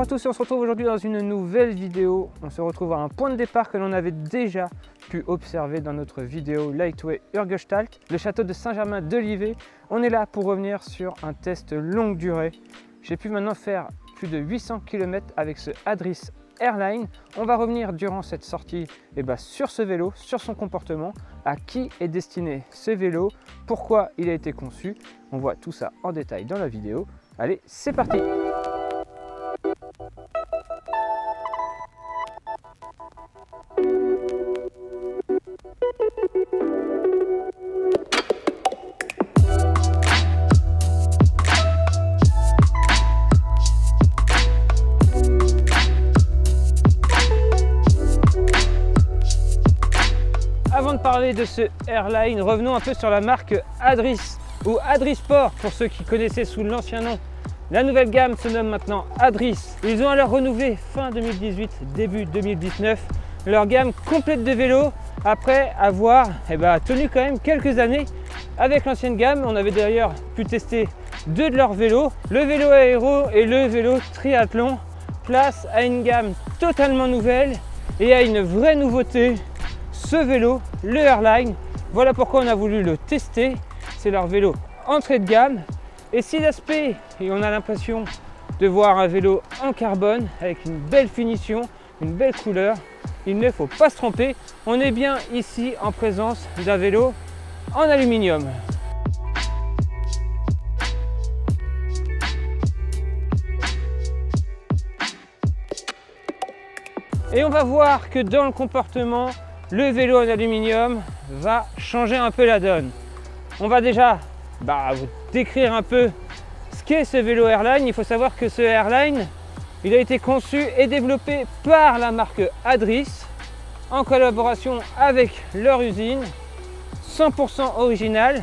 Bonjour à tous, on se retrouve aujourd'hui dans une nouvelle vidéo. On se retrouve à un point de départ que l'on avait déjà pu observer dans notre vidéo Lightway Urgestalt, le château de Saint-Germain-de-Livet. On est là pour revenir sur un test longue durée. J'ai pu maintenant faire plus de 800 km avec ce Adris Airline. On va revenir durant cette sortie sur ce vélo, sur son comportement, à qui est destiné ce vélo, pourquoi il a été conçu. On voit tout ça en détail dans la vidéo. Allez, c'est parti! Avant de parler de ce Airline, revenons un peu sur la marque Adris ou Adrisport pour ceux qui connaissaient sous l'ancien nom. La nouvelle gamme se nomme maintenant Adris. Ils ont alors renouvelé fin 2018, début 2019 leur gamme complète de vélos après avoir tenu quand même quelques années avec l'ancienne gamme. On avait d'ailleurs pu tester deux de leurs vélos, le vélo aéro et le vélo triathlon. Place à une gamme totalement nouvelle et à une vraie nouveauté, ce vélo, le Airline. Voilà pourquoi on a voulu le tester. C'est leur vélo entrée de gamme. Et si l'aspect, et on a l'impression de voir un vélo en carbone avec une belle finition, une belle couleur, il ne faut pas se tromper. On est bien ici en présence d'un vélo en aluminium. Et on va voir que dans le comportement, le vélo en aluminium va changer un peu la donne. On va déjà vous décrire un peu ce qu'est ce vélo Airline. Il faut savoir que ce Airline, il a été conçu et développé par la marque Adris en collaboration avec leur usine, 100% original.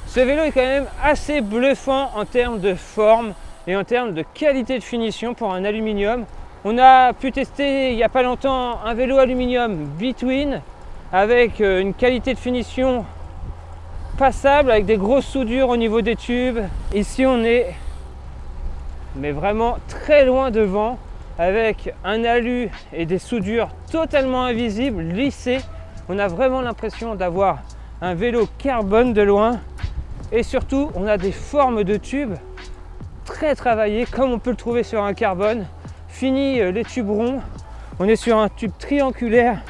Ce vélo est quand même assez bluffant en termes de forme et en termes de qualité de finition pour un aluminium. On a pu tester il n'y a pas longtemps un vélo aluminium Between avec une qualité de finition passable, avec des grosses soudures au niveau des tubes. Ici on est vraiment très loin devant avec un alu et des soudures totalement invisibles, lissées. On a vraiment l'impression d'avoir un vélo carbone de loin et surtout on a des formes de tubes très travaillées comme on peut le trouver sur un carbone. Fini les tubes ronds, on est sur un tube triangulaire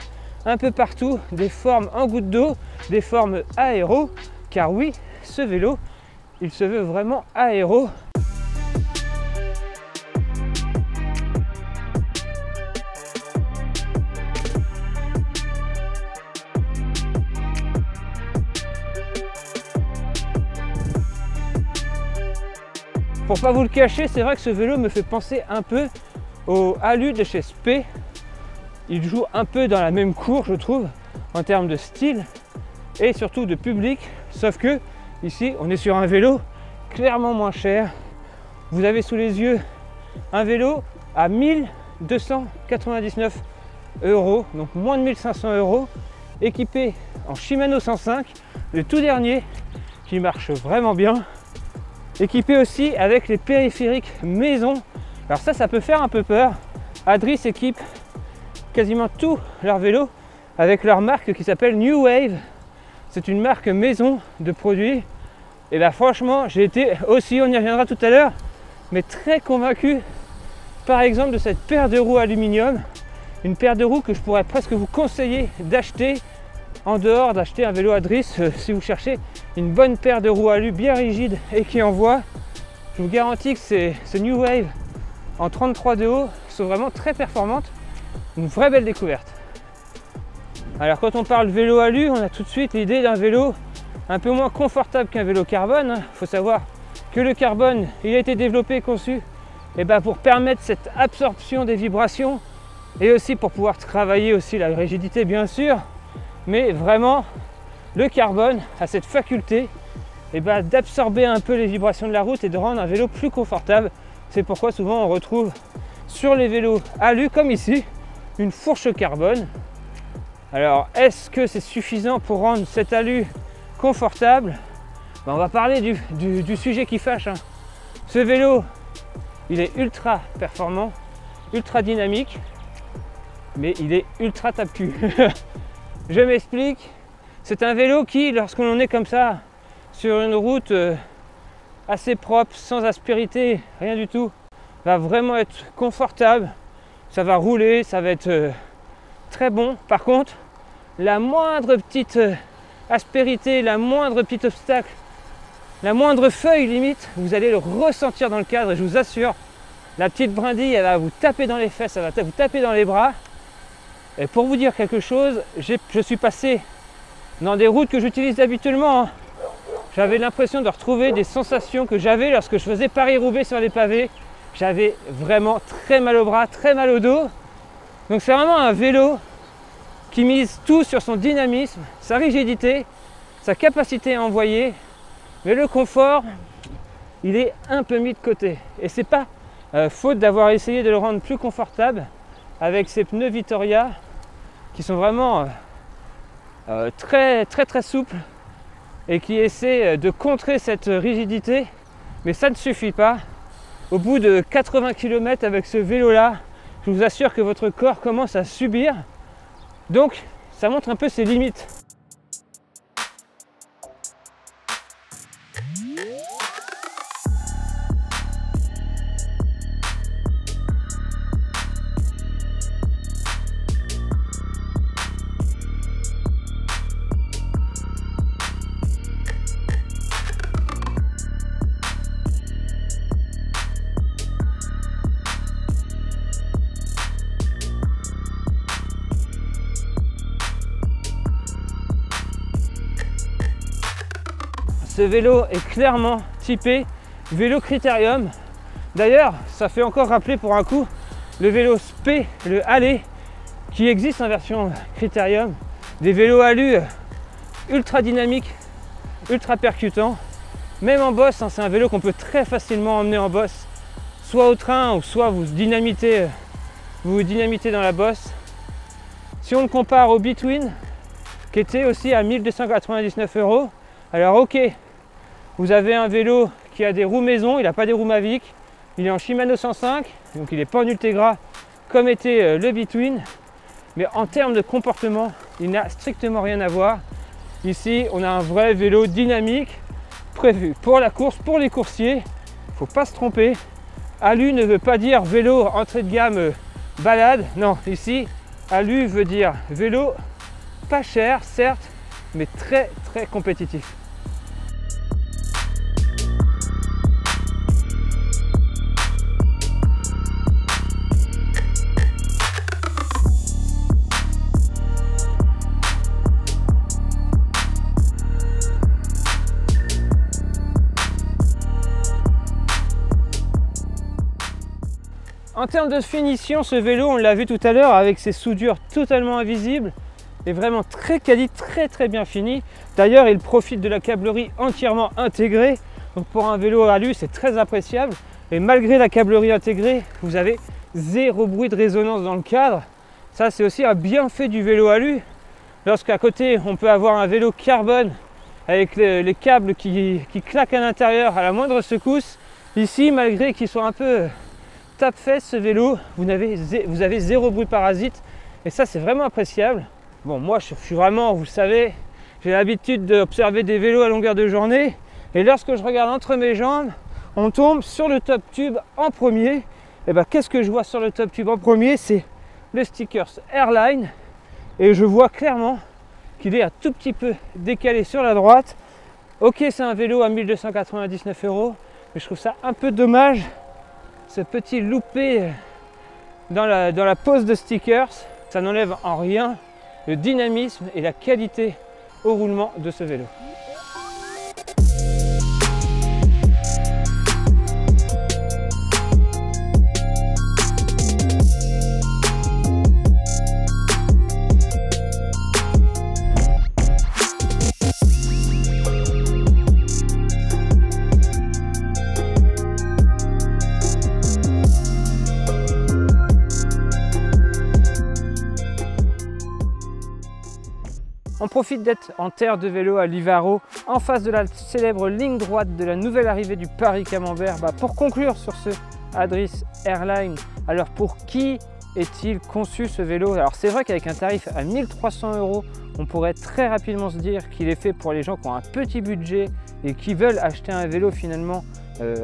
un peu partout, des formes en goutte d'eau, des formes aéro, car oui, ce vélo, il se veut vraiment aéro. Pour pas vous le cacher, c'est vrai que ce vélo me fait penser un peu au Alu de chez Spey. Il joue un peu dans la même cour, je trouve, en termes de style et surtout de public, sauf que ici on est sur un vélo clairement moins cher. Vous avez sous les yeux un vélo à 1299 €, donc moins de 1500 €, équipé en Shimano 105, le tout dernier qui marche vraiment bien, équipé aussi avec les périphériques maison. Alors ça peut faire un peu peur. Adris équipe quasiment tous leurs vélos avec leur marque qui s'appelle New Wave. C'est une marque maison de produits. Et franchement, j'ai été aussi, on y reviendra tout à l'heure, mais très convaincu par exemple de cette paire de roues aluminium. Une paire de roues que je pourrais presque vous conseiller d'acheter en dehors d'acheter un vélo Adris si vous cherchez une bonne paire de roues alu bien rigide et qui envoie. Je vous garantis que ces New Wave en 33 de haut sont vraiment très performantes. Une vraie belle découverte. Alors quand on parle vélo alu, on a tout de suite l'idée d'un vélo un peu moins confortable qu'un vélo carbone. Il faut savoir que le carbone, il a été développé et conçu pour permettre cette absorption des vibrations et aussi pour pouvoir travailler aussi la rigidité bien sûr. Mais vraiment, le carbone a cette faculté d'absorber un peu les vibrations de la route et de rendre un vélo plus confortable. C'est pourquoi souvent on retrouve sur les vélos alu comme ici une fourche carbone. Alors est-ce que c'est suffisant pour rendre cet alu confortable? On va parler du sujet qui fâche. Ce vélo, il est ultra performant. ultra dynamique, mais il est ultra tape-cul. Je m'explique, c'est un vélo qui, lorsqu'on est comme ça, sur une route assez propre, sans aspérité, rien du tout, va vraiment être confortable, ça va rouler, ça va être très bon. Par contre, la moindre petite aspérité, la moindre petit obstacle, la moindre feuille limite, vous allez le ressentir dans le cadre et je vous assure, la petite brindille, elle va vous taper dans les fesses, elle va vous taper dans les bras. Et pour vous dire quelque chose, je suis passé dans des routes que j'utilise habituellement. J'avais l'impression de retrouver des sensations que j'avais lorsque je faisais Paris-Roubaix sur les pavés. J'avais vraiment très mal au bras, très mal au dos. Donc c'est vraiment un vélo qui mise tout sur son dynamisme, sa rigidité, sa capacité à envoyer. Mais le confort, il est un peu mis de côté. Et c'est pas faute d'avoir essayé de le rendre plus confortable avec ces pneus Vittoria qui sont vraiment très souples et qui essaient de contrer cette rigidité. Mais ça ne suffit pas. Au bout de 80 km avec ce vélo-là, je vous assure que votre corps commence à subir. Donc, ça montre un peu ses limites. Ce vélo est clairement typé vélo Critérium. D'ailleurs, ça fait encore rappeler pour un coup le vélo SP, le Allez, qui existe en version Critérium. Des vélos alu ultra dynamiques, ultra percutants. Même en bosse, c'est un vélo qu'on peut très facilement emmener en bosse, soit au train ou soit vous dynamitez dans la bosse. Si on le compare au Between, qui était aussi à 1299 €, alors ok, vous avez un vélo qui a des roues maison, il n'a pas des roues Mavic, il est en Shimano 105, donc il n'est pas en Ultegra comme était le Between, mais en termes de comportement, il n'a strictement rien à voir. Ici, on a un vrai vélo dynamique, prévu pour la course, pour les coursiers, il ne faut pas se tromper. Alu ne veut pas dire vélo entrée de gamme balade, non, ici, Alu veut dire vélo pas cher, certes, mais très compétitif. En termes de finition, ce vélo, on l'a vu tout à l'heure, avec ses soudures totalement invisibles, est vraiment très quali, très bien fini. D'ailleurs, il profite de la câblerie entièrement intégrée. Donc pour un vélo alu, c'est très appréciable. Et malgré la câblerie intégrée, vous avez zéro bruit de résonance dans le cadre. Ça, c'est aussi un bienfait du vélo alu. Lorsqu'à côté, on peut avoir un vélo carbone avec les câbles qui claquent à l'intérieur à la moindre secousse. Ici, malgré qu'ils soient un peu tape-fesse, ce vélo, vous avez zéro bruit parasite. Et ça, c'est vraiment appréciable. Bon, moi, je suis vraiment, vous le savez, j'ai l'habitude d'observer des vélos à longueur de journée. Et lorsque je regarde entre mes jambes, on tombe sur le top tube en premier. Et bien, qu'est-ce que je vois sur le top tube en premier? C'est le Stickers Airline. Et je vois clairement qu'il est un tout petit peu décalé sur la droite. Ok, c'est un vélo à 1299 €, mais je trouve ça un peu dommage, ce petit loupé dans la pose de Stickers. Ça n'enlève en rien le dynamisme et la qualité au roulement de ce vélo. On profite d'être en terre de vélo à Livaro, en face de la célèbre ligne droite de la nouvelle arrivée du Paris-Camembert, pour conclure sur ce Adris Airline. Alors pour qui est-il conçu ce vélo? Alors c'est vrai qu'avec un tarif à 1300 €, on pourrait très rapidement se dire qu'il est fait pour les gens qui ont un petit budget et qui veulent acheter un vélo finalement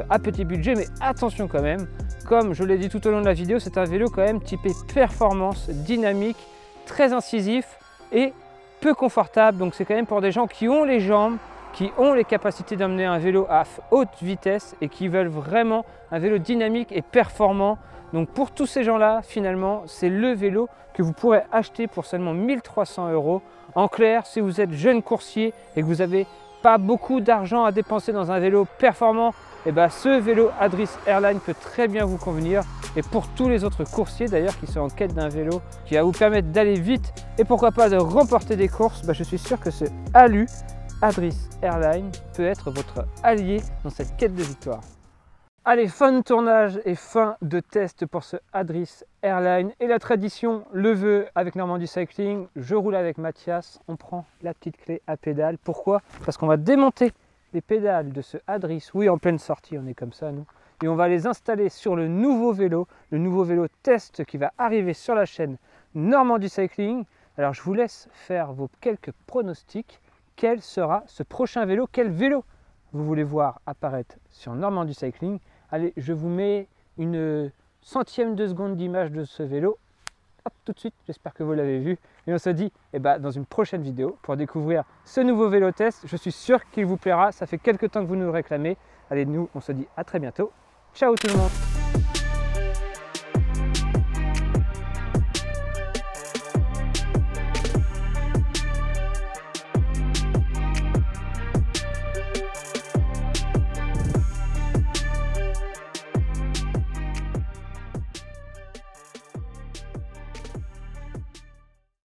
à petit budget, mais attention quand même, comme je l'ai dit tout au long de la vidéo, c'est un vélo quand même typé performance, dynamique, très incisif et peu confortable. Donc c'est quand même pour des gens qui ont les jambes, qui ont les capacités d'emmener un vélo à haute vitesse et qui veulent vraiment un vélo dynamique et performant. Donc pour tous ces gens-là, finalement, c'est le vélo que vous pourrez acheter pour seulement 1300 €. En clair, si vous êtes jeune coursier et que vous n'avez pas beaucoup d'argent à dépenser dans un vélo performant, et bien ce vélo Adris Airline peut très bien vous convenir. Et pour tous les autres coursiers d'ailleurs qui sont en quête d'un vélo qui va vous permettre d'aller vite et pourquoi pas de remporter des courses, je suis sûr que ce Alu Adris Airline peut être votre allié dans cette quête de victoire. Allez, fin de tournage et fin de test pour ce Adris Airline. Et la tradition le veut avec Normandie Cycling. Je roule avec Mathias, on prend la petite clé à pédale. Pourquoi? Parce qu'on va démonter les pédales de ce Adris. Oui, en pleine sortie, on est comme ça nous. Et on va les installer sur le nouveau vélo test qui va arriver sur la chaîne Normandie Cycling. Alors je vous laisse faire vos quelques pronostics. Quel sera ce prochain vélo? Quel vélo vous voulez voir apparaître sur Normandie Cycling? Allez, je vous mets une centième de seconde d'image de ce vélo. Hop, tout de suite, j'espère que vous l'avez vu. Et on se dit dans une prochaine vidéo pour découvrir ce nouveau vélo test. Je suis sûr qu'il vous plaira. Ça fait quelques temps que vous nous le réclamez. Allez, nous, on se dit à très bientôt. Ciao tout le monde!